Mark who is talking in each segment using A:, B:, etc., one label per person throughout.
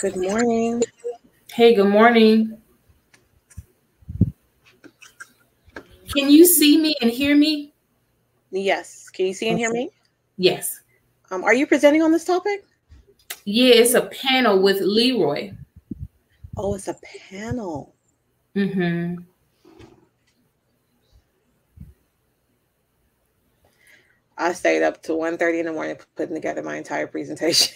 A: Good morning.
B: Hey, good morning. Can you see me and hear me?
A: Yes. Can you see and hear me?
B: Yes.
A: Are you presenting on this topic?
B: Yeah, it's a panel with Leroy.
A: Oh, it's a panel.
B: Mm-hmm.
A: I stayed up to 1:30 in the morning putting together my entire presentation.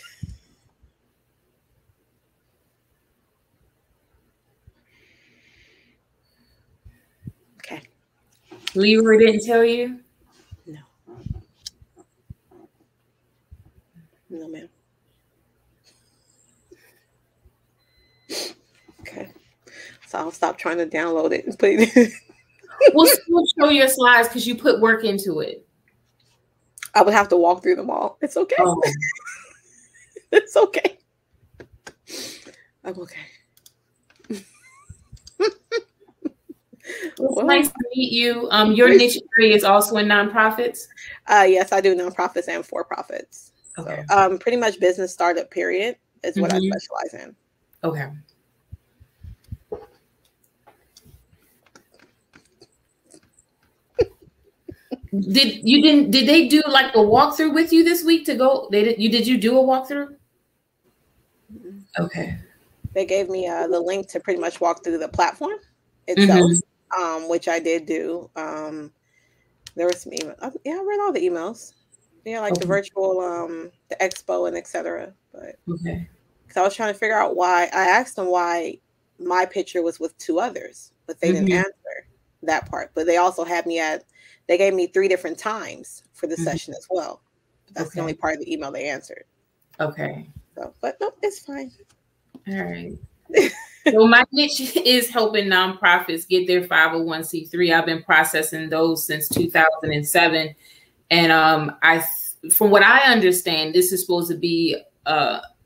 A: Okay.
B: Leroy didn't tell you?
A: No. No, ma'am. Okay. So I'll stop trying to download it and put it in.
B: We'll still show your slides because you put work into it.
A: I would have to walk through them all. It's okay.
B: Oh.
A: It's okay. I'm okay.
B: It's nice to meet you. Your niche area is also in nonprofits?
A: Yes, I do nonprofits and for-profits.
B: Okay.
A: So pretty much business startup period is what I specialize in.
B: Okay. Did they do like a walkthrough with you this week to go? Did you do a walkthrough? Okay.
A: They gave me the link to pretty much walk through the platform itself, which I did do. There was some email. Yeah, I read all the emails. Yeah, like the virtual, the expo and etc. But because I was trying to figure out why, I asked them why my picture was with two others, but they didn't answer that part. But they also had me they gave me 3 different times for the session as well. That's the only part of the email they answered.
B: Okay.
A: So, but no, it's fine.
B: All right. So my niche is helping nonprofits get their 501c3. I've been processing those since 2007. And from what I understand, this is supposed to be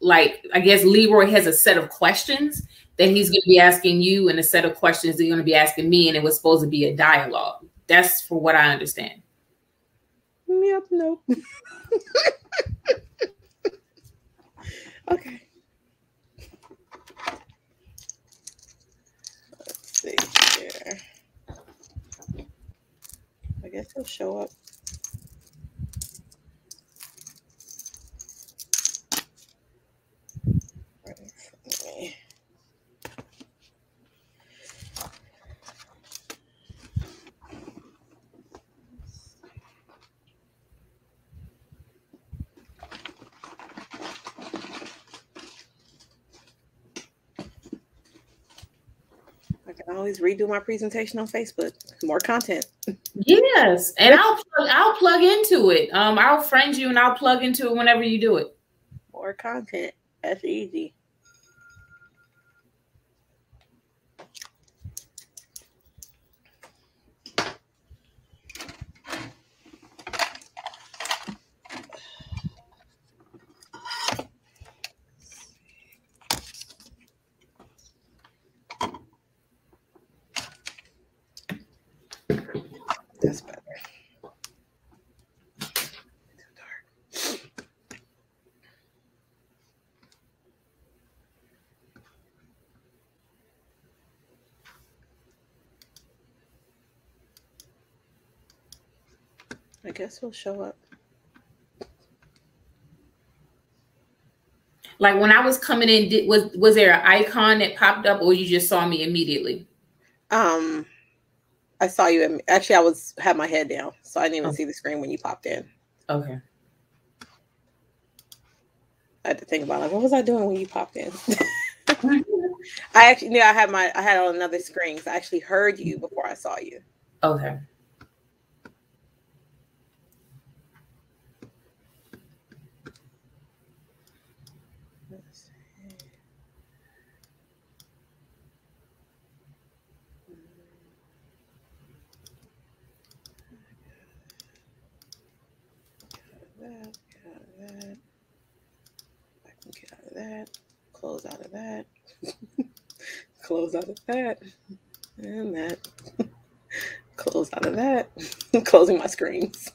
B: like, I guess Leroy has a set of questions that he's going to be asking you and a set of questions that you're going to be asking me. And it was supposed to be a dialogue. That's for what I understand.
A: Yep, no. Okay. Let's see here. I guess he'll show up. I can always redo my presentation on Facebook. More content.
B: Yes, and I'll plug into it. I'll friend you and I'll plug into it whenever you do it.
A: More content. That's easy. That's better. Too dark. I guess he'll show up.
B: Like when I was coming in, was there an icon that popped up, or you just saw me immediately?
A: I saw you. Actually, I had my head down, so I didn't even see the screen when you popped in.
B: Okay.
A: I had to think about, like, what was I doing when you popped in? I actually knew I had on another screen. So I actually heard you before I saw you.
B: Okay.
A: That. I can get out of that. Close out of that. Close out of that. And that. Close out of that. Closing my screens.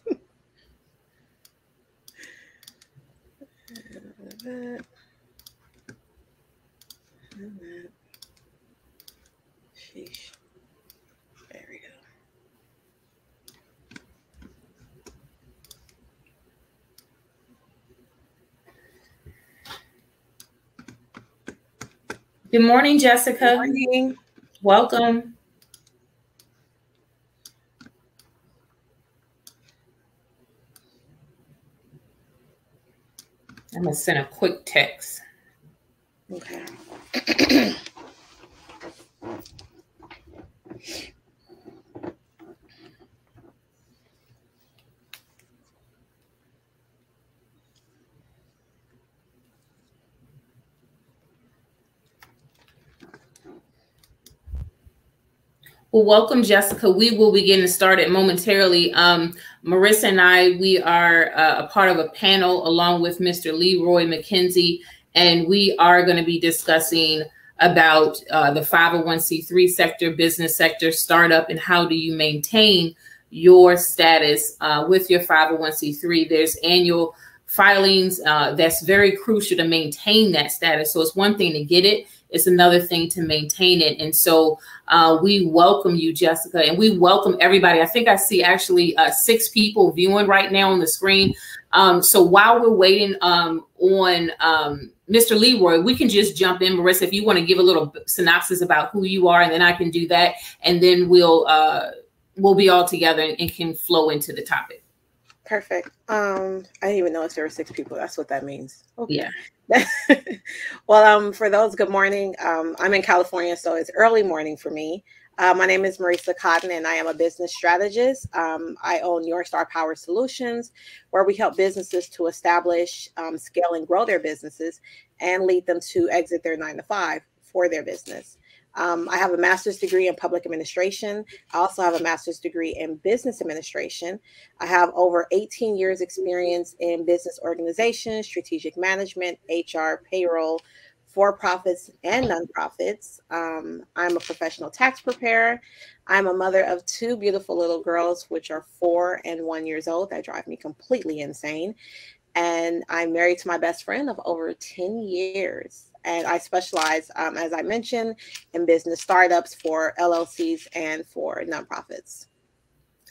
A: And out of that.
B: Good morning, Jessica.
A: Good morning.
B: Welcome. I'm going to send a quick text.
A: Okay.
B: Well, welcome, Jessica. We will be getting started momentarily. Marisa and I, we are a part of a panel along with Mr. Leroy Mckenzie, and we are going to be discussing about the 501c3 sector, business sector, startup, and how do you maintain your status with your 501c3. There's annual filings. That's very crucial to maintain that status. So it's one thing to get it. It's another thing to maintain it. And so we welcome you, Jessica, and we welcome everybody. I think I see actually 6 people viewing right now on the screen. So while we're waiting on Mr. Leroy, we can just jump in. Marisa, if you want to give a little synopsis about who you are, and then I can do that. And then we'll be all together and can flow into the topic.
A: Perfect. I didn't even know if there were 6 people. That's what that means. Okay.
B: Yeah.
A: Well, for those, good morning. I'm in California, so it's early morning for me. My name is Marisa Cotton, and I am a business strategist. I own Your Star Power Solutions, where we help businesses to establish, scale, and grow their businesses and lead them to exit their 9-to-5 for their business. I have a master's degree in public administration. I also have a master's degree in business administration. I have over 18 years experience in business organization, strategic management, HR, payroll, for-profits and nonprofits. I'm a professional tax preparer. I'm a mother of 2 beautiful little girls, which are 4 and 1 years old. That drive me completely insane. And I'm married to my best friend of over 10 years. And I specialize, as I mentioned, in business startups for LLCs and for nonprofits.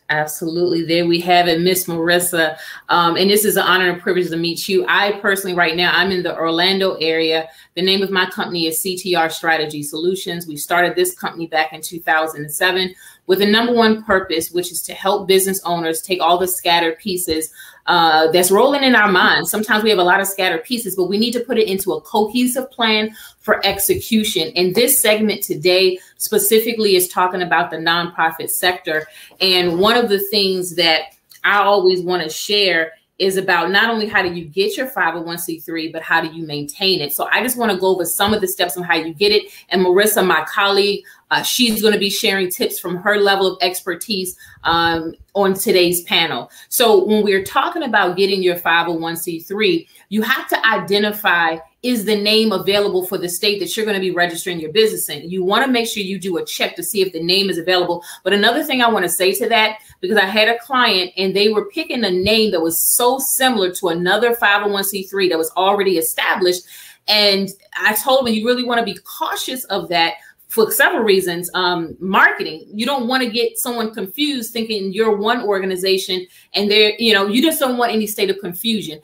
B: Absolutely. There we have it, Miss Marisa. And this is an honor and privilege to meet you. I personally, right now, I'm in the Orlando area. The name of my company is CTR Strategy Solutions. We started this company back in 2007 with a #1 purpose, which is to help business owners take all the scattered pieces that's rolling in our minds. Sometimes we have a lot of scattered pieces, but we need to put it into a cohesive plan for execution. And this segment today specifically is talking about the nonprofit sector. And one of the things that I always want to share is about not only how do you get your 501c3, but how do you maintain it. So I just want to go over some of the steps on how you get it. And Marisa, my colleague, she's going to be sharing tips from her level of expertise on today's panel. So when we're talking about getting your 501c3, you have to identify, is the name available for the state that you're going to be registering your business in? You want to make sure you do a check to see if the name is available. But another thing I want to say to that, because I had a client and they were picking a name that was so similar to another 501c3 that was already established. And I told them, you really want to be cautious of that for several reasons. Marketing, you don't want to get someone confused thinking you're one organization and they're, you just don't want any state of confusion.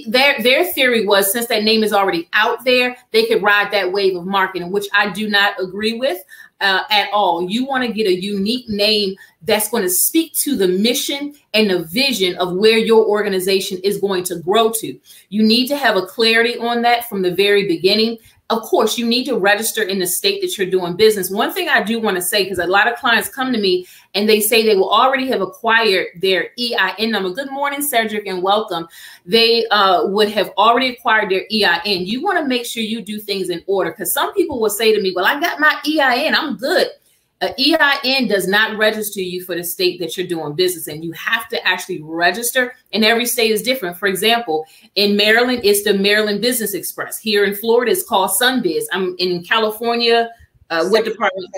B: Their theory was, since that name is already out there, they could ride that wave of marketing, which I do not agree with at all. You want to get a unique name that's going to speak to the mission and the vision of where your organization is going to grow to. You need to have a clarity on that from the very beginning. Of course, you need to register in the state that you're doing business. One thing I do want to say, because a lot of clients come to me and they say they will already have acquired their EIN number. Good morning, Cedric, and welcome. They would have already acquired their EIN. You want to make sure you do things in order, because some people will say to me, well, I got my EIN, I'm good. An EIN does not register you for the state that you're doing business in. You have to actually register, and every state is different. For example, in Maryland, it's the Maryland Business Express. Here in Florida, it's called SunBiz. I'm in California. What department?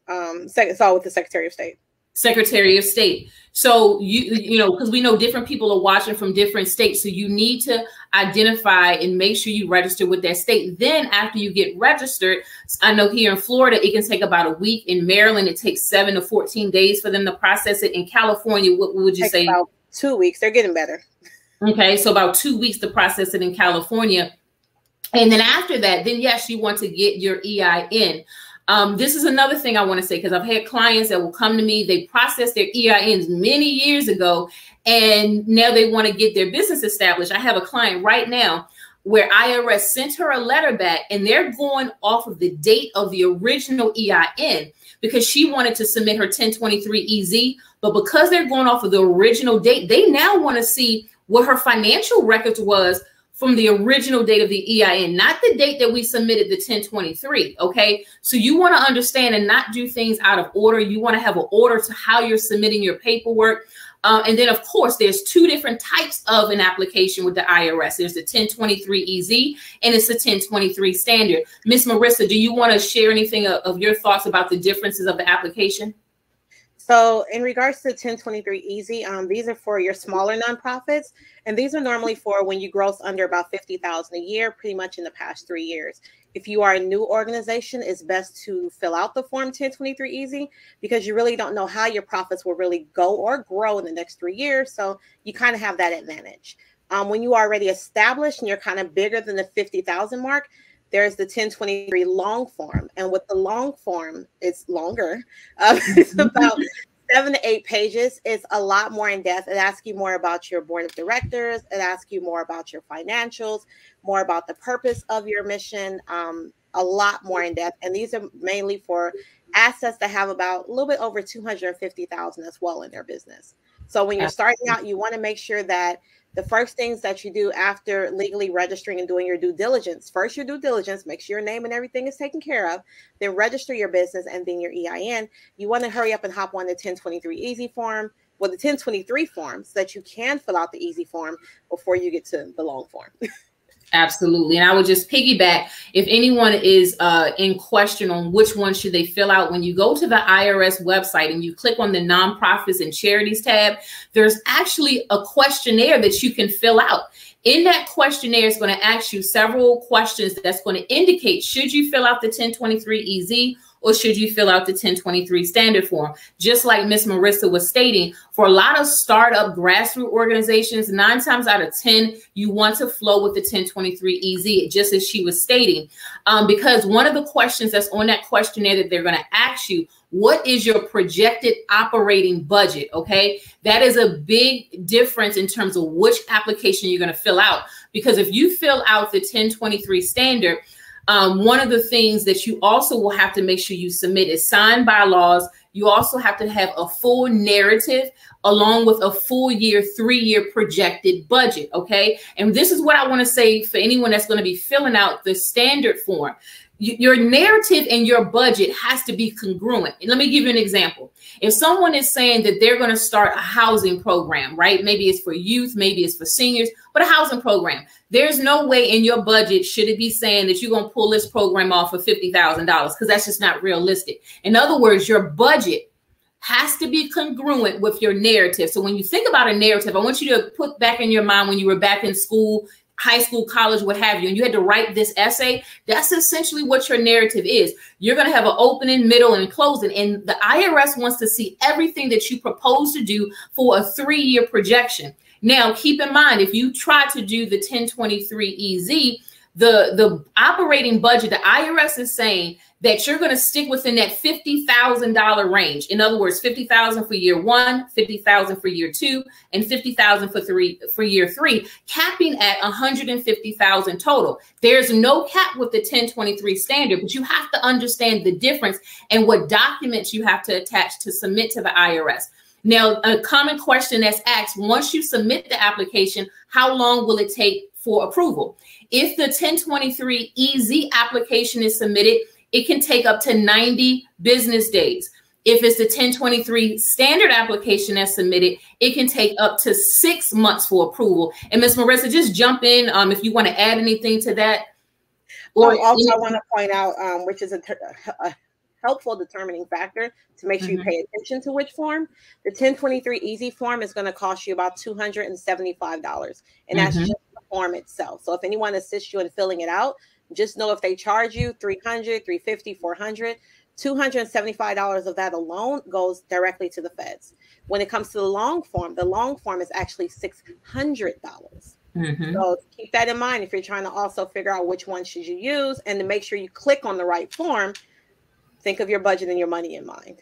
A: It's all with the Secretary of State.
B: Secretary of State. So you know, because we know different people are watching from different states. So you need to identify and make sure you register with that state. Then after you get registered, I know here in Florida, it can take about a week. In Maryland, it takes 7 to 14 days for them to process it. In California, what would you say?
A: About 2 weeks. They're getting better.
B: Okay, so about 2 weeks to process it in California. And then after that, then yes, you want to get your EIN. This is another thing I want to say, because I've had clients that will come to me, they processed their EINs many years ago, and now they want to get their business established. I have a client right now where IRS sent her a letter back, and they're going off of the date of the original EIN because she wanted to submit her 1023-EZ, but because they're going off of the original date, they now want to see what her financial records was from the original date of the EIN, not the date that we submitted the 1023, okay? So you want to understand and not do things out of order. You want to have an order to how you're submitting your paperwork. And then, of course, there's two different types of an application with the IRS. There's the 1023-EZ and it's the 1023 standard. Miss Marisa, do you want to share anything of your thoughts about the differences of the application?
A: So in regards to 1023-EZ, these are for your smaller nonprofits, and these are normally for when you gross under about $50,000 a year, pretty much in the past 3 years. If you are a new organization, it's best to fill out the form 1023-EZ because you really don't know how your profits will really go or grow in the next 3 years. So you kind of have that advantage. When you are already established and you're kind of bigger than the 50,000 mark, there's the 1023 long form. And with the long form, it's longer. It's about 7 to 8 pages. It's a lot more in depth. It asks you more about your board of directors. It asks you more about your financials, more about the purpose of your mission, a lot more in depth. And these are mainly for assets that have about a little bit over 250,000 as well in their business. So when you're starting out, you want to make sure that the first things that you do after legally registering and doing your due diligence, first your due diligence, make sure your name and everything is taken care of, then register your business and then your EIN. You want to hurry up and hop on the 1023-EZ form, well, the 1023 form, so that you can fill out the EZ form before you get to the long form.
B: Absolutely. And I would just piggyback, if anyone is in question on which one should they fill out, when you go to the IRS website and you click on the nonprofits and charities tab, there's actually a questionnaire that you can fill out. In that questionnaire, it's going to ask you several questions that's going to indicate, should you fill out the 1023-EZ or should you fill out the 1023 standard form? Just like Miss Marisa was stating, for a lot of startup grassroots organizations, 9 times out of 10, you want to flow with the 1023-EZ, just as she was stating, because one of the questions that's on that questionnaire that they're going to ask you, what is your projected operating budget? Okay, that is a big difference in terms of which application you're going to fill out, because if you fill out the 1023 standard, one of the things that you also will have to make sure you submit is signed bylaws. You also have to have a full narrative along with a full year, 3-year projected budget. Okay. And this is what I want to say for anyone that's going to be filling out the standard form. Your narrative and your budget has to be congruent. And let me give you an example. If someone is saying that they're going to start a housing program, right? Maybe it's for youth, maybe it's for seniors, but a housing program. There's no way in your budget should it be saying that you're going to pull this program off for $50,000, because that's just not realistic. In other words, your budget has to be congruent with your narrative. So when you think about a narrative, I want you to put back in your mind when you were back in school, high school, college, what have you, and you had to write this essay. That's essentially what your narrative is. You're going to have an opening, middle, and closing. And the IRS wants to see everything that you propose to do for a 3-year projection. Now, keep in mind, if you try to do the 1023-EZ, the operating budget, the IRS is saying that you're going to stick within that $50,000 range. In other words, $50,000 for year 1, $50,000 for year 2, and $50,000 for year 3, capping at $150,000 total. There's no cap with the 1023 standard, but you have to understand the difference and what documents you have to attach to submit to the IRS. Now, a common question that's asked, once you submit the application, how long will it take for approval? If the 1023-EZ application is submitted, it can take up to 90 business days. If it's the 1023 standard application that's submitted, it can take up to 6 months for approval. And Ms. Marisa, just jump in if you want to add anything to that.
A: Or also, I want to point out, which is a helpful determining factor to make sure you pay attention to which form. The 1023-EZ form is going to cost you about $275, and that's just the form itself. So if anyone assists you in filling it out, just know if they charge you $300, $350, $400, $275 of that alone goes directly to the feds. When it comes to the long form is actually $600. So keep that in mind if you're trying to also figure out which one should you use, and to make sure you click on the right form, think of your budget and your money in mind.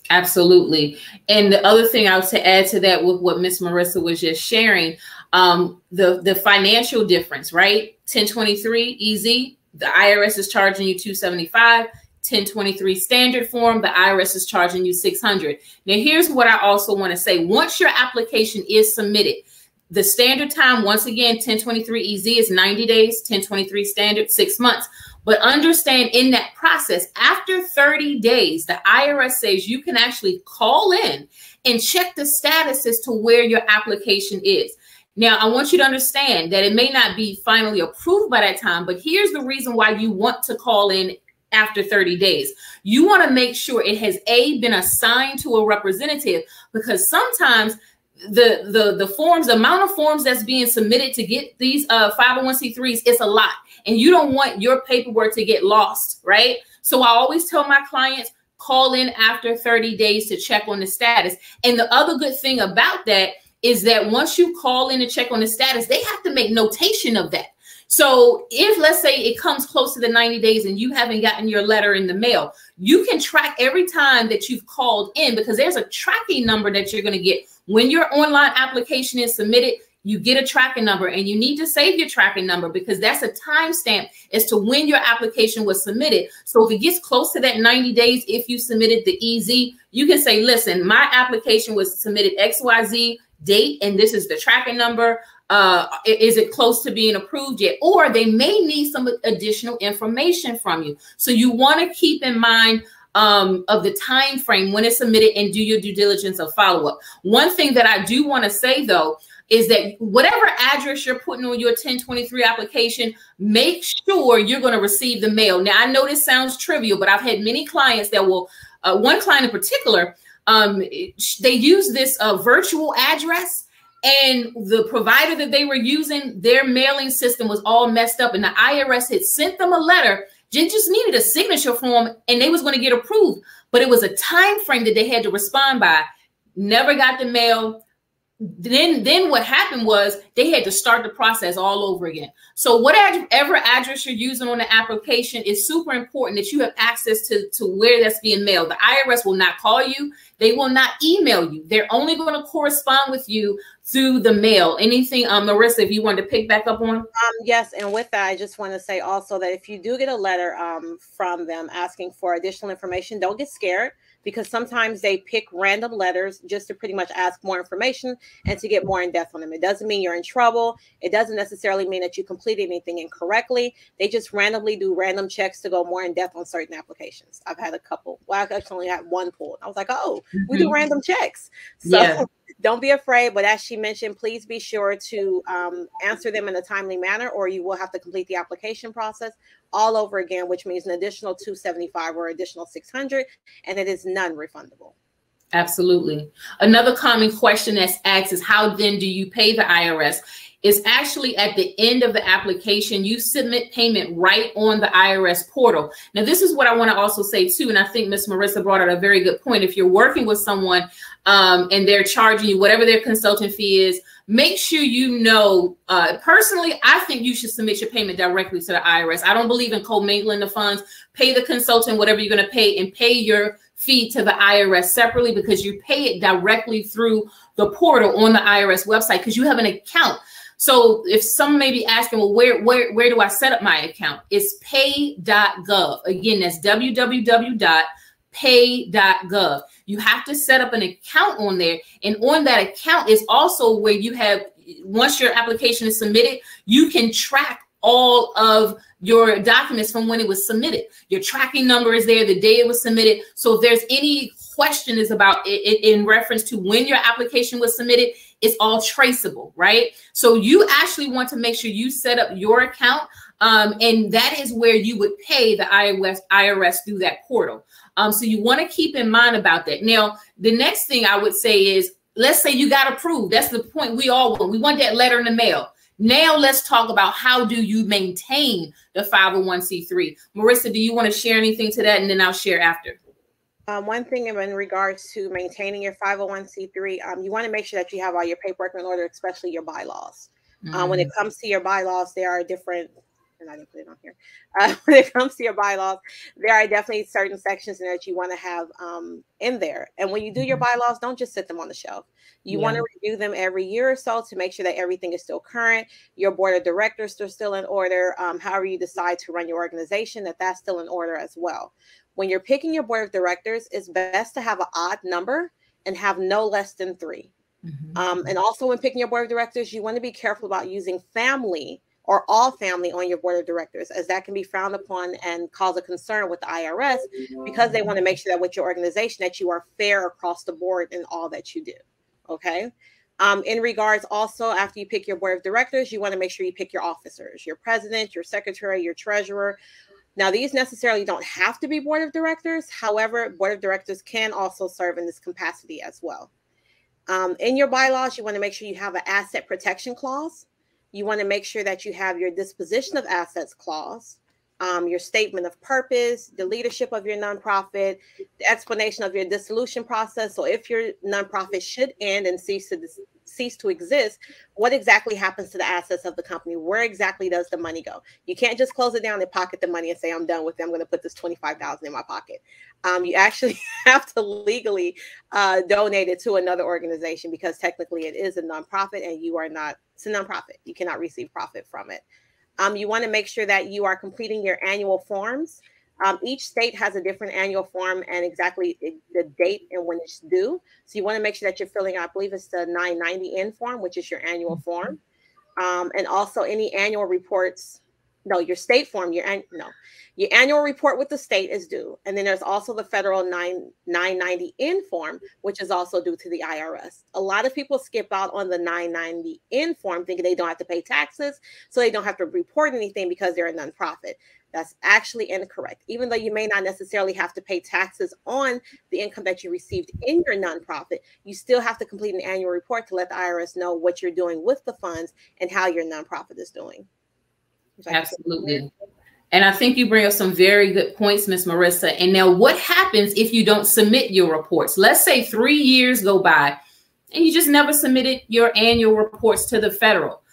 B: Absolutely. And the other thing I would to add to that with what Miss Marisa was just sharing, the financial difference, right? 1023 EZ, the IRS is charging you $275. 1023 standard form, the IRS is charging you $600. Now, here's what I also want to say. Once your application is submitted, the standard time, once again, 1023 EZ is 90 days, 1023 standard, 6 months. But understand in that process, after 30 days, the IRS says you can actually call in and check the status as to where your application is. Now, I want you to understand that it may not be finally approved by that time, but here's the reason why you want to call in after 30 days. You want to make sure it has been assigned to a representative, because sometimes the forms, the amount of forms that's being submitted to get these 501c3s, it's a lot, and you don't want your paperwork to get lost, right? So I always tell my clients, call in after 30 days to check on the status. And the other good thing about that is that once you call in to check on the status, they have to make notation of that. So if, let's say, it comes close to the 90 days and you haven't gotten your letter in the mail, you can track every time that you've called in, because there's a tracking number that you're going to get. When your online application is submitted, you get a tracking number, and you need to save your tracking number, because that's a timestamp as to when your application was submitted. So if it gets close to that 90 days, if you submitted the EZ, you can say, listen, my application was submitted XYZ date, and this is the tracking number. Is it close to being approved yet? Or they may need some additional information from you. So you want to keep in mind of the time frame when it's submitted, and do your due diligence of follow-up. One thing that I do want to say, though, is that whatever address you're putting on your 1023 application, make sure you're going to receive the mail. Now, I know this sounds trivial, but I've had many clients that will, one client in particular, they use this virtual address, and the provider that they were using, their mailing system was all messed up, and the IRS had sent them a letter. They just needed a signature form, and they was going to get approved, but it was a time frame that they had to respond by. Never got the mail. Then what happened was they had to start the process all over again. So whatever address you're using on the application, is super important that you have access to where that's being mailed. The IRS will not call you. They will not email you. They're only going to correspond with you through the mail. Anything, Marisa, if you wanted to pick back up on?
A: Yes, and with that, I just want to say also that if you do get a letter from them asking for additional information, don't get scared, because sometimes they pick random letters just to pretty much ask more information and to get more in depth on them. It doesn't mean you're in trouble. It doesn't necessarily mean that you completed anything incorrectly. They just randomly do random checks to go more in depth on certain applications. I've had a couple. Well, I actually only had one pulled. I was like, oh, we do random checks. So don't be afraid. But as she mentioned, please be sure to answer them in a timely manner, or you will have to complete the application process all over again, which means an additional $275 or additional $600, and it is non-refundable.
B: Absolutely. Another common question that's asked is, how then do you pay the IRS? It's actually at the end of the application. You submit payment right on the IRS portal. Now, this is what I want to also say too, and I think Ms. Marisa brought out a very good point. If you're working with someone and they're charging you whatever their consultant fee is, make sure you know, personally, I think you should submit your payment directly to the IRS. I don't believe in commingling the funds. Pay the consultant whatever you're going to pay, and pay your fee to the IRS separately, because you pay it directly through the portal on the IRS website, because you have an account. So if some may be asking, well, where do I set up my account? It's pay.gov. Again, that's www.pay.gov. You have to set up an account on there. And on that account is also where you have, once your application is submitted, you can track all of your documents from when it was submitted. Your tracking number is there, the day it was submitted. So if there's any question is about it in reference to when your application was submitted, it's all traceable, right? So you actually want to make sure you set up your account, and that is where you would pay the IRS through that portal. So you want to keep in mind about that. Now, the next thing I would say is, let's say you got approved. That's the point we all want. We want that letter in the mail. Now let's talk about, how do you maintain the 501c3? Marisa, do you want to share anything to that? And then I'll share after.
A: One thing in regards to maintaining your 501c3, you want to make sure that you have all your paperwork in order, especially your bylaws. When it comes to your bylaws, there are different, and I didn't put it on here. When it comes to your bylaws, there are definitely certain sections in there that you want to have in there. And when you do your bylaws, don't just sit them on the shelf. You want to review them every year or so to make sure that everything is still current. Your board of directors are still in order. However you decide to run your organization, that's still in order as well. When you're picking your board of directors, it's best to have an odd number and have no less than 3. And also when picking your board of directors, you want to be careful about using family or all family on your board of directors, as that can be frowned upon and cause a concern with the IRS, because they want to make sure that with your organization that you are fair across the board in all that you do. Okay. In regards also, after you pick your board of directors, you want to make sure you pick your officers, your president, your secretary, your treasurer. Now, these necessarily don't have to be board of directors. However, board of directors can also serve in this capacity as well. In your bylaws, you want to make sure you have an asset protection clause. You want to make sure that you have your disposition of assets clause, your statement of purpose, the leadership of your nonprofit, the explanation of your dissolution process. So if your nonprofit should end and cease to exist, what exactly happens to the assets of the company? Where exactly does the money go? You can't just close it down and pocket the money and say, I'm done with it. I'm going to put this $25,000 in my pocket. You actually have to legally donate it to another organization, because technically it is a nonprofit and you are not. It's a nonprofit. You cannot receive profit from it. You want to make sure that you are completing your annual forms. Each state has a different annual form and exactly the date and when it's due. So you want to make sure that you're filling out, I believe it's the 990N form, which is your annual form. And also any annual reports. No, your state form, your annual report with the state is due. And then there's also the federal 990N form, which is also due to the IRS. A lot of people skip out on the 990N form thinking they don't have to pay taxes, so they don't have to report anything because they're a nonprofit. That's actually incorrect. Even though you may not necessarily have to pay taxes on the income that you received in your nonprofit, you still have to complete an annual report to let the IRS know what you're doing with the funds and how your nonprofit is doing.
B: Absolutely. And I think you bring up some very good points, Ms. Marisa. And now what happens if you don't submit your reports? Let's say 3 years go by and you just never submitted your annual reports to the federal.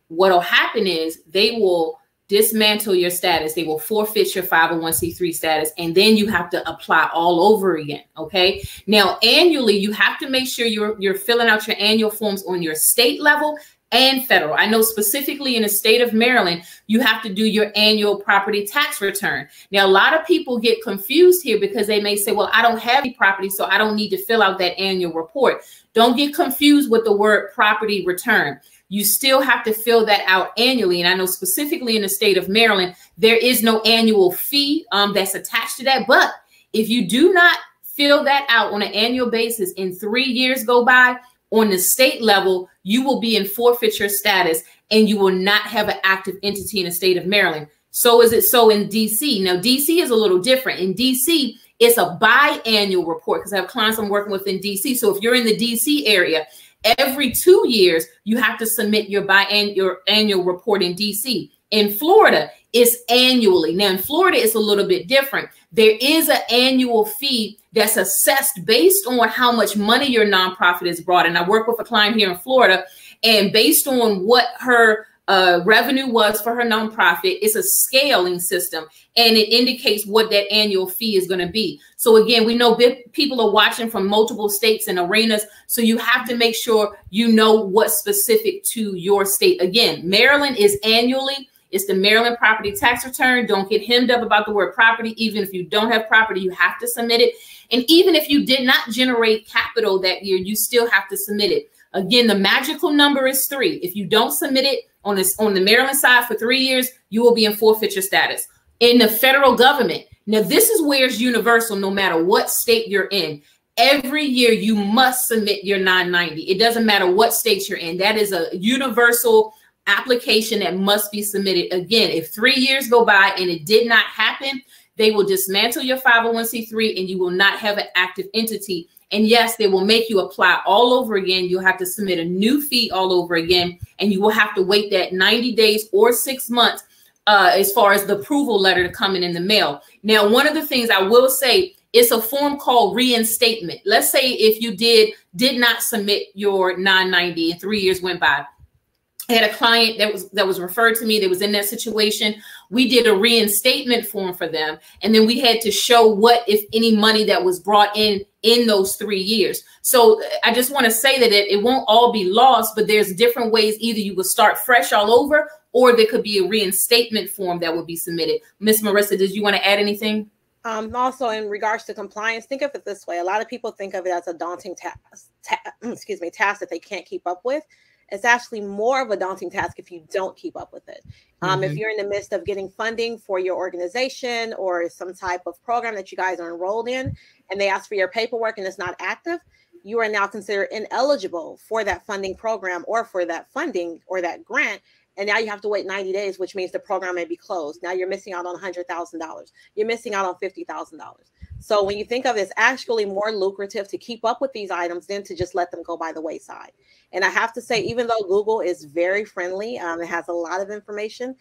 B: What'll happen is they will dismantle your status. They will forfeit your 501c3 status, and then you have to apply all over again. Okay. Now, annually, you have to make sure you're filling out your annual forms on your state level and federal. I know specifically in the state of Maryland, you have to do your annual property tax return. Now, a lot of people get confused here because they may say, well, I don't have any property, so I don't need to fill out that annual report. Don't get confused with the word property return. You still have to fill that out annually. And I know specifically in the state of Maryland, there is no annual fee that's attached to that. But if you do not fill that out on an annual basis and 3 years go by, on the state level, you will be in forfeiture status and you will not have an active entity in the state of Maryland. So is it so in DC? Now, DC is a little different. In DC, it's a biannual report because I have clients I'm working with in DC. So if you're in the DC area, every 2 years, you have to submit your annual report in DC. In Florida, it's annually. Now, in Florida, it's a little bit different. There is an annual fee that's assessed based on how much money your nonprofit has brought. And I work with a client here in Florida, and based on what her revenue was for her nonprofit, it's a scaling system, and it indicates what that annual fee is going to be. So again, we know people are watching from multiple states and arenas, so you have to make sure you know what's specific to your state. Again, Maryland is annually. It's the Maryland property tax return. Don't get hemmed up about the word property. Even if you don't have property, you have to submit it. And even if you did not generate capital that year, you still have to submit it. Again, the magical number is 3. If you don't submit it on the Maryland side for 3 years, you will be in forfeiture status. In the federal government, now this is where it's universal no matter what state you're in. Every year you must submit your 990. It doesn't matter what state you're in. That is a universal application that must be submitted. Again, if 3 years go by and it did not happen, they will dismantle your 501c3 and you will not have an active entity. And yes, they will make you apply all over again. You'll have to submit a new fee all over again, and you will have to wait that 90 days or 6 months as far as the approval letter to come in the mail. Now, one of the things I will say, it's a form called reinstatement. Let's say if you did not submit your 990 and 3 years went by, I had a client that was referred to me that was in that situation. We did a reinstatement form for them, and then we had to show what, if any, money that was brought in those 3 years. So I just want to say that it won't all be lost, but there's different ways. Either you will start fresh all over, or there could be a reinstatement form that would be submitted. Miss Marisa, did you want to add anything?
A: Also, in regards to compliance, think of it this way. A lot of people think of it as a daunting task that they can't keep up with. It's actually more of a daunting task if you don't keep up with it. If you're in the midst of getting funding for your organization or some type of program that you guys are enrolled in, and they ask for your paperwork and it's not active, you are now considered ineligible for that funding program or for that funding or that grant. And now you have to wait 90 days, which means the program may be closed. Now you're missing out on $100,000. You're missing out on $50,000. So when you think of it, it's actually more lucrative to keep up with these items than to just let them go by the wayside. And I have to say, even though Google is very friendly, it has a lot of information,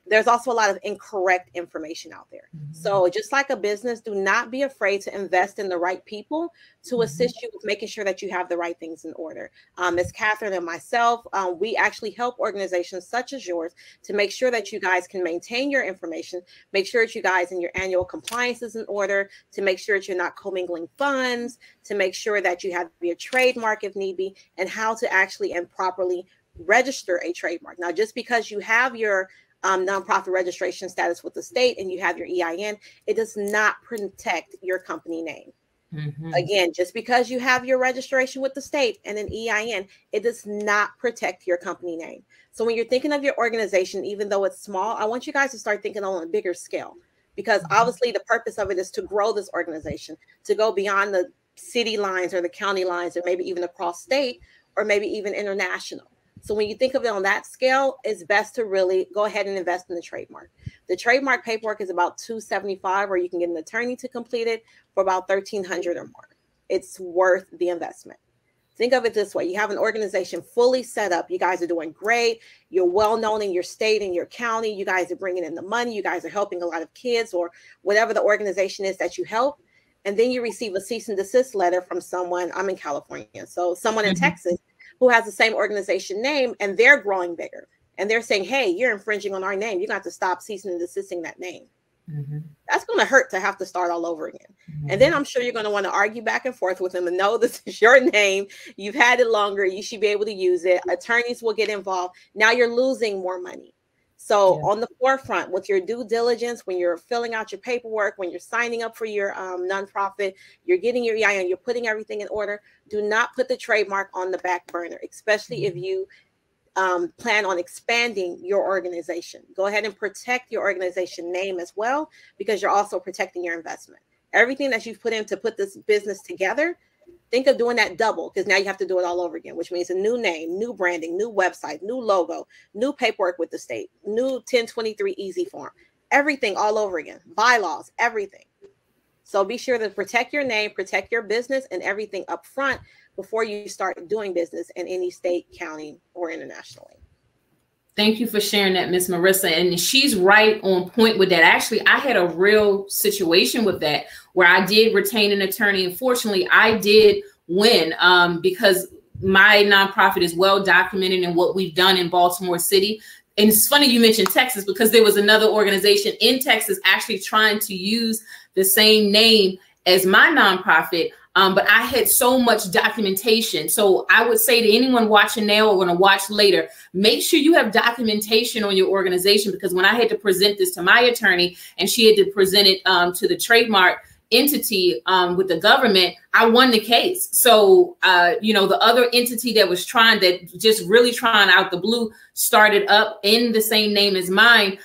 A: there's also a lot of incorrect information out there. So just like a business, do not be afraid to invest in the right people to assist you with making sure that you have the right things in order. Ms. Catherine and myself, we actually help organizations such as yours to make sure that you guys can maintain your information, make sure that you guys in your annual compliance is in order, to make sure that you're not commingling funds, to make sure that you have your trademark if need be, and how to actually and properly register a trademark. Now, just because you have your nonprofit registration status with the state and you have your EIN, it does not protect your company name. Again, just because you have your registration with the state and an EIN, it does not protect your company name. So when you're thinking of your organization, even though it's small, I want you guys to start thinking on a bigger scale, because obviously the purpose of it is to grow this organization, to go beyond the city lines or the county lines, or maybe even across state, or maybe even international. So when you think of it on that scale, it's best to really go ahead and invest in the trademark. The trademark paperwork is about $275, or you can get an attorney to complete it for about $1,300 or more. It's worth the investment. Think of it this way. You have an organization fully set up. You guys are doing great. You're well known in your state and your county. You guys are bringing in the money. You guys are helping a lot of kids or whatever the organization is that you help. And then you receive a cease and desist letter from someone. I'm in California. So someone in Texas who has the same organization name, and they're growing bigger. And they're saying, hey, you're infringing on our name. You got to stop ceasing and desisting that name. That's going to hurt to have to start all over again. And then I'm sure you're going to want to argue back and forth with them and know this is your name. You've had it longer. You should be able to use it. Attorneys will get involved. Now you're losing more money. So on the forefront with your due diligence, when you're filling out your paperwork, when you're signing up for your nonprofit, you're getting your EIN, you're putting everything in order, do not put the trademark on the back burner, especially if you plan on expanding your organization. Go ahead and protect your organization name as well, because you're also protecting your investment. Everything that you've put in to put this business together, think of doing that double, because now you have to do it all over again, which means a new name, new branding, new website, new logo, new paperwork with the state, new 1023 easy form, everything all over again, bylaws, everything. So be sure to protect your name, protect your business and everything up front before you start doing business in any state, county, or internationally.
B: Thank you for sharing that, Miss Marisa. And she's right on point with that. Actually, I had a real situation with that where I did retain an attorney. Unfortunately, I did win because my nonprofit is well documented in what we've done in Baltimore City. And it's funny you mentioned Texas, because there was another organization in Texas actually trying to use the same name as my nonprofit. But I had so much documentation. So I would say to anyone watching now or going to watch later, make sure you have documentation on your organization, because when I had to present this to my attorney and she had to present it to the trademark entity with the government, I won the case. So, you know, the other entity that was trying, that just really trying out the blue, started up in the same name as mine,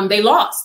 B: they lost.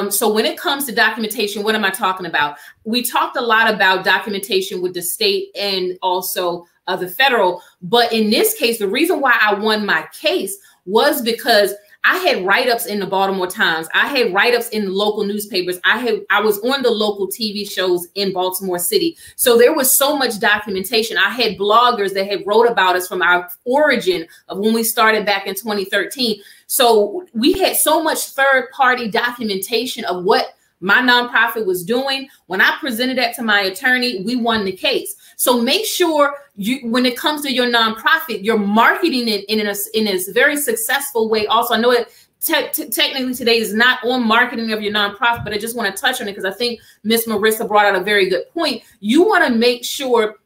B: So when it comes to documentation, what am I talking about? We talked a lot about documentation with the state and also the federal. But in this case, the reason why I won my case was because I had write-ups in the Baltimore Times. I had write-ups in local newspapers. I was on the local TV shows in Baltimore City. So there was so much documentation. I had bloggers that had wrote about us from our origin of when we started back in 2013. So we had so much third-party documentation of what my nonprofit was doing. When I presented that to my attorney, we won the case. So make sure when it comes to your nonprofit, you're marketing it in a very successful way. Also, I know it technically today is not on marketing of your nonprofit, but I just want to touch on it because I think Miss Marisa brought out a very good point. You want to make sure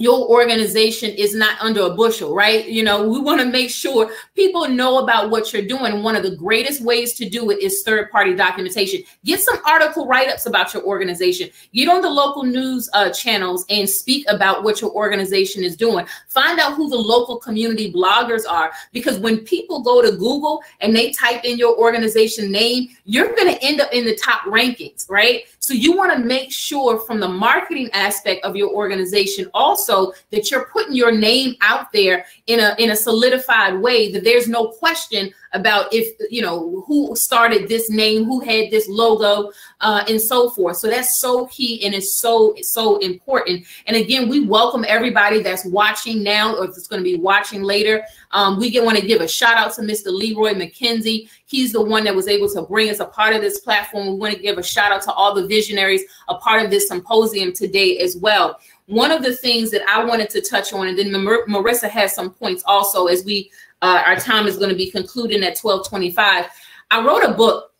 B: your organization is not under a bushel, right? You know, we want to make sure people know about what you're doing. One of the greatest ways to do it is third-party documentation. Get some article write-ups about your organization. Get on the local news channels and speak about what your organization is doing. Find out who the local community bloggers are, because when people go to Google and they type in your organization name, you're going to end up in the top rankings, right? So you want to make sure from the marketing aspect of your organization also that you're putting your name out there in a solidified way, that there's no question about if, you know, who started this name, who had this logo, and so forth. So that's so key, and it's so important. And again, we welcome everybody that's watching now or that's going to be watching later. We want to give a shout out to Mr. Leroy Mckenzie. He's the one that was able to bring us a part of this platform. We want to give a shout out to all the visionaries, a part of this symposium today as well. One of the things that I wanted to touch on, and then Marisa has some points also as we, our time is going to be concluding at 12:25. I wrote a book,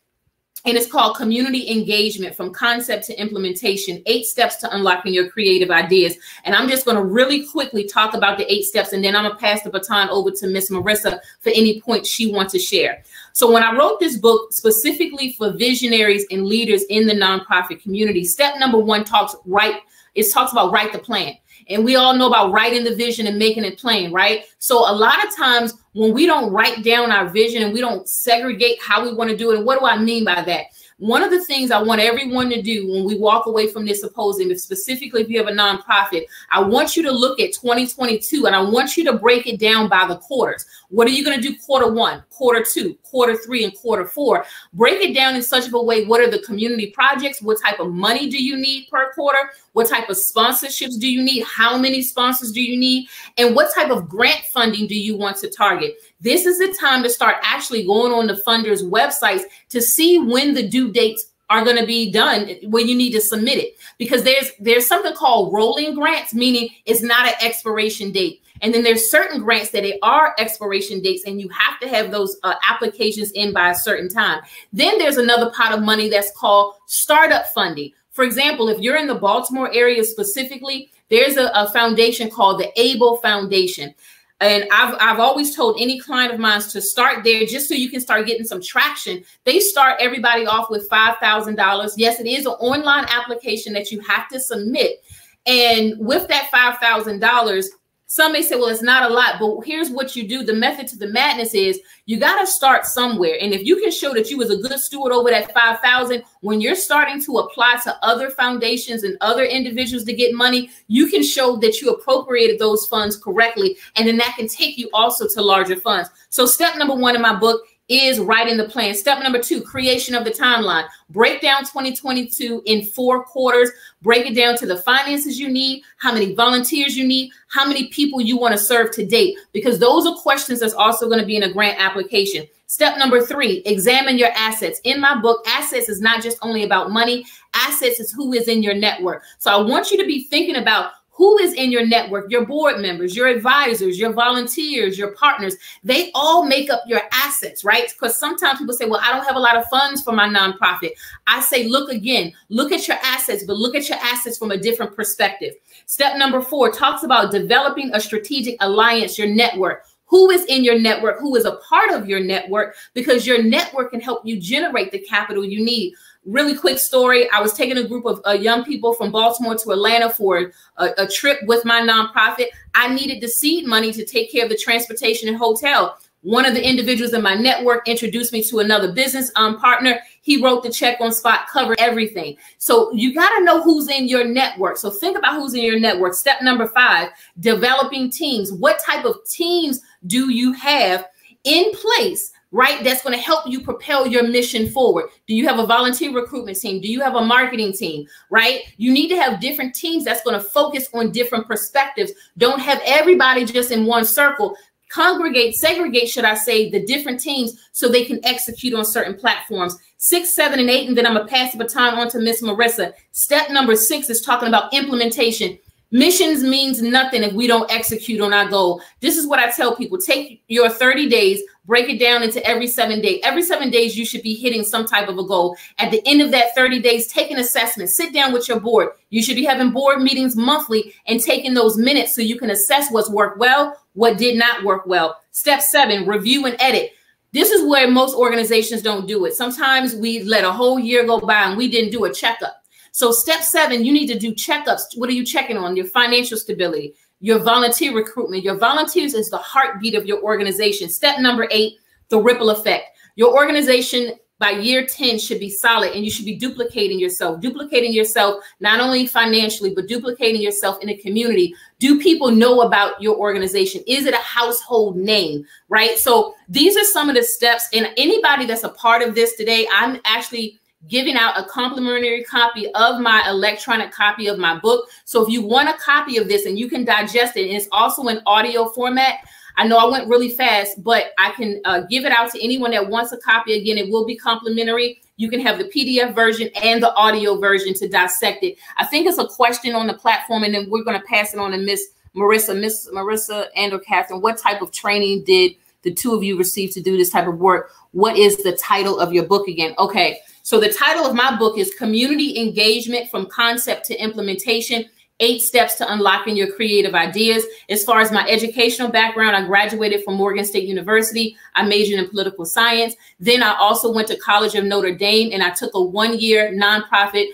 B: and it's called Community Engagement from Concept to Implementation, 8 Steps to Unlocking Your Creative Ideas. And I'm just going to really quickly talk about the 8 steps, and then I'm going to pass the baton over to Miss Marisa for any points she wants to share. So when I wrote this book specifically for visionaries and leaders in the nonprofit community, step number 1 talks about write the plan. And we all know about writing the vision and making it plain, right? So a lot of times when we don't write down our vision and we don't segregate how we want to do it, and what do I mean by that? One of the things I want everyone to do when we walk away from this symposium, specifically if you have a nonprofit, I want you to look at 2022 and I want you to break it down by the quarters. What are you going to do quarter 1, quarter 2, quarter 3, and quarter 4? Break it down in such of a way. What are the community projects? What type of money do you need per quarter? What type of sponsorships do you need? How many sponsors do you need? And what type of grant funding do you want to target? This is the time to start actually going on the funders' websites to see when the due dates are going to be done, when you need to submit it. Because there's something called rolling grants, meaning it's not an expiration date. And then there's certain grants that are expiration dates, and you have to have those applications in by a certain time. Then there's another pot of money that's called startup funding. For example, if you're in the Baltimore area specifically, there's a foundation called the ABLE Foundation. And I've always told any client of mine to start there just so you can start getting some traction. They start everybody off with $5,000. Yes, it is an online application that you have to submit. And with that $5,000, some may say, well, it's not a lot, but here's what you do. The method to the madness is you got to start somewhere. And if you can show that you was a good steward over that $5,000, when you're starting to apply to other foundations and other individuals to get money, you can show that you appropriated those funds correctly. And then that can take you also to larger funds. So step number 1 in my book is writing the plan. Step number 2, creation of the timeline. Break down 2022 in 4 quarters. Break it down to the finances you need, how many volunteers you need, how many people you want to serve to date, because those are questions that's also going to be in a grant application. Step number 3, examine your assets. In my book, assets is not just only about money. Assets is who is in your network. So I want you to be thinking about who is in your network, your board members, your advisors, your volunteers, your partners. They all make up your assets, right? Because sometimes people say, well, I don't have a lot of funds for my nonprofit. I say, look again, look at your assets, but look at your assets from a different perspective. Step number 4 talks about developing a strategic alliance, your network. Who is in your network? Who is a part of your network? Because your network can help you generate the capital you need. Really quick story. I was taking a group of young people from Baltimore to Atlanta for a trip with my nonprofit. I needed the seed money to take care of the transportation and hotel. One of the individuals in my network introduced me to another business partner. He wrote the check on spot, covered everything. So you got to know who's in your network. So think about who's in your network. Step number 5, developing teams. What type of teams do you have in place, right? That's going to help you propel your mission forward. Do you have a volunteer recruitment team? Do you have a marketing team, right? You need to have different teams that's going to focus on different perspectives. Don't have everybody just in one circle. segregate, should I say, the different teams so they can execute on certain platforms. 6, 7, and 8, and then I'm going to pass the baton on to Miss Marisa. Step number 6 is talking about implementation. Missions means nothing if we don't execute on our goal. This is what I tell people. Take your 30 days, break it down into every 7 days. Every 7 days, you should be hitting some type of a goal. At the end of that 30 days, take an assessment. Sit down with your board. You should be having board meetings monthly and taking those minutes so you can assess what's worked well, what did not work well. Step 7, review and edit. This is where most organizations don't do it. Sometimes we let a whole year go by and we didn't do a checkup. So step 7, you need to do checkups. What are you checking on? Your financial stability, your volunteer recruitment. Your volunteers is the heartbeat of your organization. Step number 8, the ripple effect. Your organization by year 10 should be solid, and you should be duplicating yourself not only financially, but duplicating yourself in the community. Do people know about your organization? Is it a household name, right? So these are some of the steps, and anybody that's a part of this today, I'm actually giving out a complimentary copy of my electronic copy of my book. So if you want a copy of this and you can digest it, and it's also in audio format. I know I went really fast, but I can give it out to anyone that wants a copy. Again, it will be complimentary. You can have the PDF version and the audio version to dissect it. I think it's a question on the platform, and then we're going to pass it on to Miss Marisa and or Catherine. What type of training did the two of you receive to do this type of work? What is the title of your book again? Okay. So the title of my book is Community Engagement from Concept to Implementation, 8 Steps to Unlocking Your Creative Ideas. As far as my educational background, I graduated from Morgan State University. I majored in political science. Then I also went to College of Notre Dame, and I took a 1-year nonprofit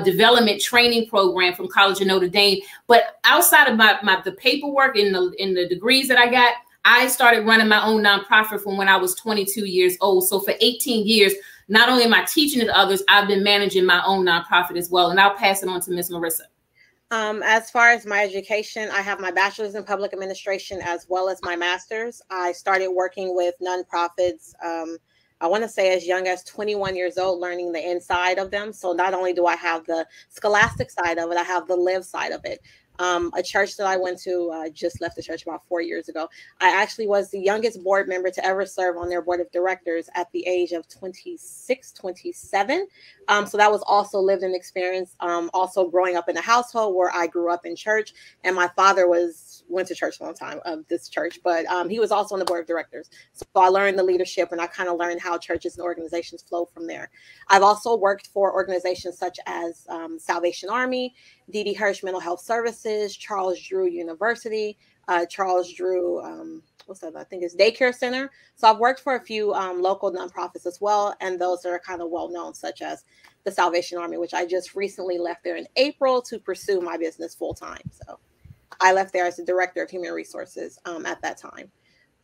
B: development training program from College of Notre Dame. But outside of the paperwork and the degrees that I got, I started running my own nonprofit from when I was 22 years old. So for 18 years, not only am I teaching it to others, I've been managing my own nonprofit as well. And I'll pass it on to Ms. Marisa.
A: As far as my education, I have my bachelor's in public administration as well as my master's. I started working with nonprofits, I want to say as young as 21 years old, learning the inside of them. So not only do I have the scholastic side of it, I have the live side of it. A church that I went to, I just left the church about 4 years ago. I actually was the youngest board member to ever serve on their board of directors at the age of 26, 27. So that was also lived in experience. Also growing up in a household where I grew up in church, and my father went to church a long time of this church, but he was also on the board of directors. So I learned the leadership, and I kind of learned how churches and organizations flow from there. I've also worked for organizations such as Salvation Army, D.D. Hirsch Mental Health Services, Charles Drew University, Charles Drew, what's that? I think it's Daycare Center. So I've worked for a few local nonprofits as well, and those that are kind of well known, such as the Salvation Army, which I just recently left there in April to pursue my business full time. So I left there as the director of human resources at that time.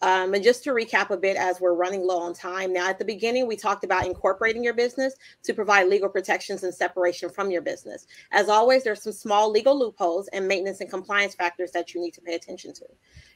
A: And just to recap a bit, as we're running low on time. Now, at the beginning, we talked about incorporating your business to provide legal protections and separation from your business. As always, there's some small legal loopholes and maintenance and compliance factors that you need to pay attention to.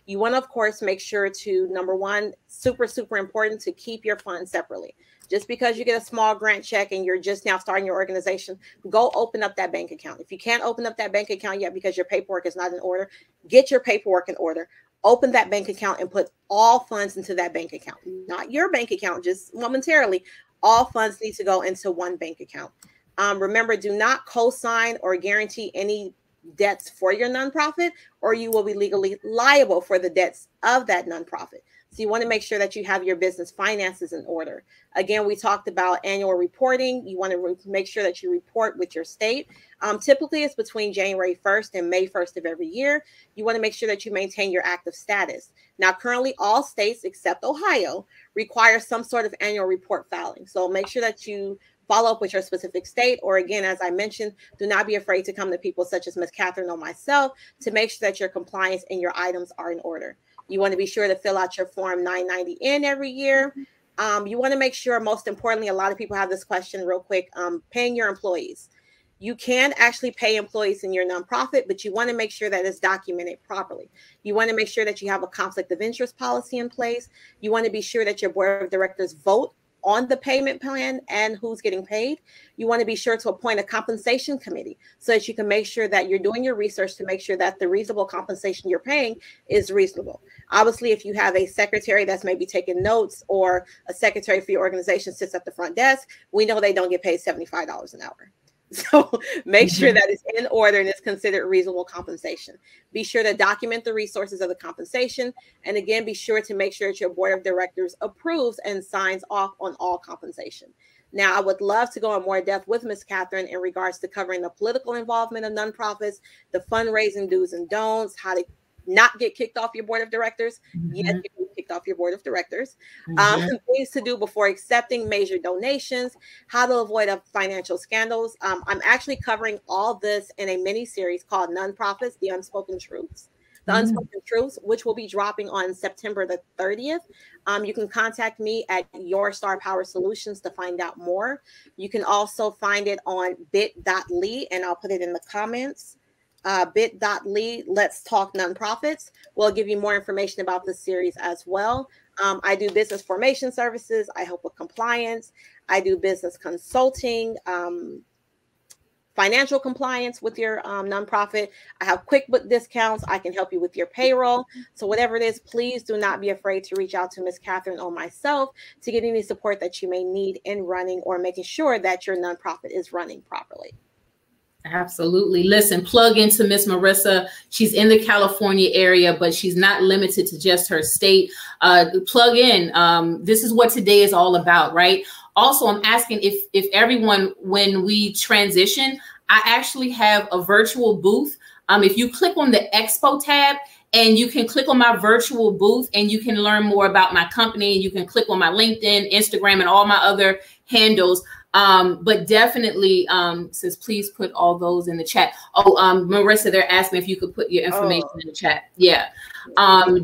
A: You want to, of course, make sure to, number one, super important, to keep your funds separately. Just because you get a small grant check and you're just now starting your organization, go open up that bank account. If you can't open up that bank account yet because your paperwork is not in order, get your paperwork in order. Open that bank account and put all funds into that bank account. Not your bank account, just momentarily. All funds need to go into one bank account. Remember, do not co-sign or guarantee any debts for your nonprofit, or you will be legally liable for the debts of that nonprofit. So you want to make sure that you have your business finances in order. Again, we talked about annual reporting. You want to make sure that you report with your state. Typically, it's between January 1st and May 1st of every year. You want to make sure that you maintain your active status. Now, currently, all states except Ohio require some sort of annual report filing. So make sure that you follow up with your specific state. Or again, as I mentioned, do not be afraid to come to people such as Ms. Catherine or myself to make sure that your compliance and your items are in order. You want to be sure to fill out your Form 990N every year. You want to make sure, most importantly, a lot of people have this question real quick, paying your employees. You can actually pay employees in your nonprofit, but you want to make sure that it's documented properly. You want to make sure that you have a conflict of interest policy in place. You want to be sure that your board of directors vote on the payment plan and who's getting paid, you want to be sure to appoint a compensation committee so that you can make sure that you're doing your research to make sure that the reasonable compensation you're paying is reasonable. Obviously, if you have a secretary that's maybe taking notes, or a secretary for your organization sits at the front desk, we know they don't get paid $75 an hour. So make sure that it's in order and it's considered reasonable compensation. Be sure to document the resources of the compensation. And again, be sure to make sure that your board of directors approves and signs off on all compensation. Now, I would love to go in more depth with Ms. Catherine in regards to covering the political involvement of nonprofits, the fundraising do's and don'ts, how to not get kicked off your board of directors. Yes, you get kicked off your board of directors. Things to do before accepting major donations, how to avoid financial scandals. I'm actually covering all this in a mini series called Nonprofits, The Unspoken Truths. The Unspoken Truths, which will be dropping on September the 30th. You can contact me at Your Star Power Solutions to find out more. You can also find it on bit.ly, and I'll put it in the comments. Bit.ly, Let's Talk Nonprofits. We'll give you more information about this series as well. I do business formation services. I help with compliance. I do business consulting, financial compliance with your nonprofit. I have QuickBook discounts. I can help you with your payroll. So whatever it is, please do not be afraid to reach out to Ms. Catherine or myself to get any support that you may need in running or making sure that your nonprofit is running properly.
B: Absolutely. Listen, plug into Miss Marisa. She's in the California area, but she's not limited to just her state. Plug in. This is what today is all about, right? Also, I'm asking if everyone, when we transition, I actually have a virtual booth. If you click on the Expo tab, and you can click on my virtual booth and you can learn more about my company. You can click on my LinkedIn, Instagram, and all my other handles. But definitely, says, please put all those in the chat. Oh, Marisa, they're asking if you could put your information in the chat. Yeah,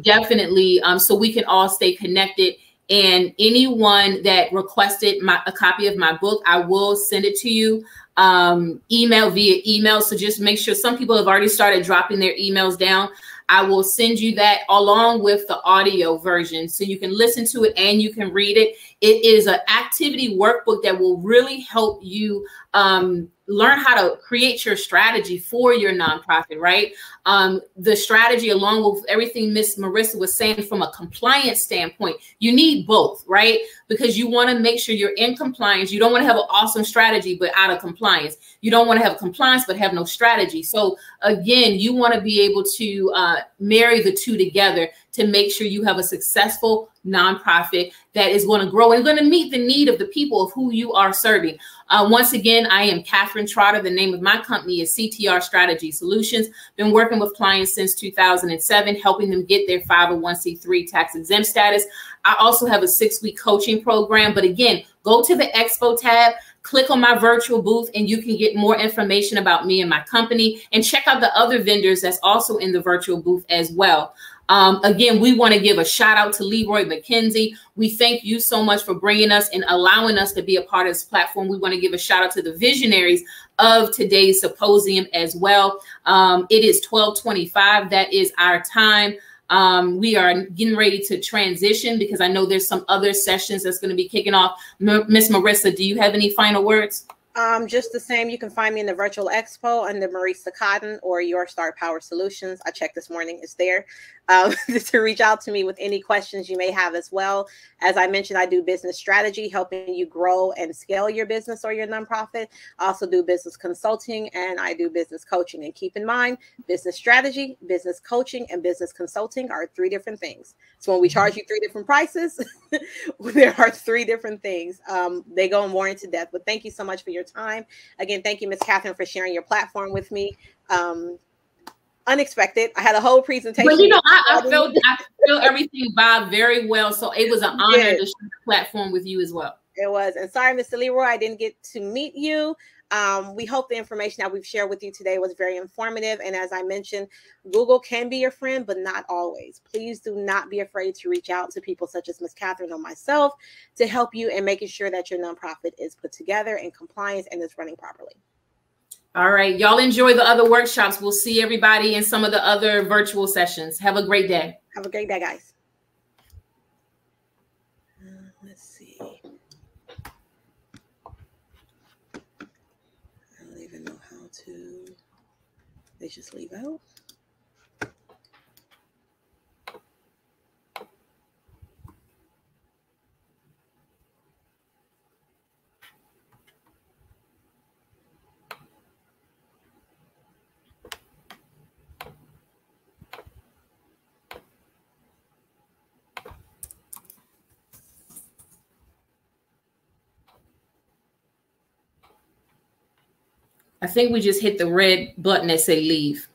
B: definitely. So we can all stay connected. And anyone that requested a copy of my book, I will send it to you via email. So just make sure, some people have already started dropping their emails down. I will send you that along with the audio version so you can listen to it and you can read it. It is an activity workbook that will really help you learn how to create your strategy for your nonprofit, right? The strategy, along with everything Miss Marisa was saying from a compliance standpoint, you need both, right? Because you want to make sure you're in compliance. You don't want to have an awesome strategy, but out of compliance. You don't want to have compliance, but have no strategy. So again, you want to be able to marry the two together to make sure you have a successful nonprofit that is going to grow and going to meet the need of the people of who you are serving. Once again, I am Catherine Trotter. The name of my company is CTR Strategy Solutions. Been working with clients since 2007, helping them get their 501c3 tax exempt status. I also have a 6-week coaching program. But again, go to the Expo tab, click on my virtual booth, and you can get more information about me and my company, and check out the other vendors that's also in the virtual booth as well. Again, we want to give a shout out to Leroy Mckenzie. We thank you so much for bringing us and allowing us to be a part of this platform. We want to give a shout out to the visionaries of today's symposium as well. It is 12:25. That is our time. We are getting ready to transition because I know there's some other sessions that's going to be kicking off. Miss Marisa, do you have any final words?
A: Just the same. You can find me in the virtual expo under Marisa Cotton or Your Star Power Solutions. I checked this morning. It's there. To reach out to me with any questions you may have as well. As I mentioned, I do business strategy, helping you grow and scale your business or your nonprofit. I also do business consulting, and I do business coaching. And keep in mind, business strategy, business coaching, and business consulting are 3 different things. So when we charge you 3 different prices, there are 3 different things. They go more into depth. But thank you so much for your time. Again, thank you, Ms. Catherine, for sharing your platform with me. Unexpected. I had a whole presentation.
B: But you know, I feel everything vibe very well. So it was an honor to share the platform with you as well.
A: It was. And sorry, Mr. Leroy, I didn't get to meet you. We hope the information that we've shared with you today was very informative. And as I mentioned, Google can be your friend, but not always. Please do not be afraid to reach out to people such as Ms. Catherine or myself to help you in making sure that your nonprofit is put together in compliance and is running properly.
B: All right. Y'all enjoy the other workshops. We'll see everybody in some of the other virtual sessions. Have a great day.
A: Have a great day, guys. Let's see. They just leave out.
B: I think we just hit the red button that say leave.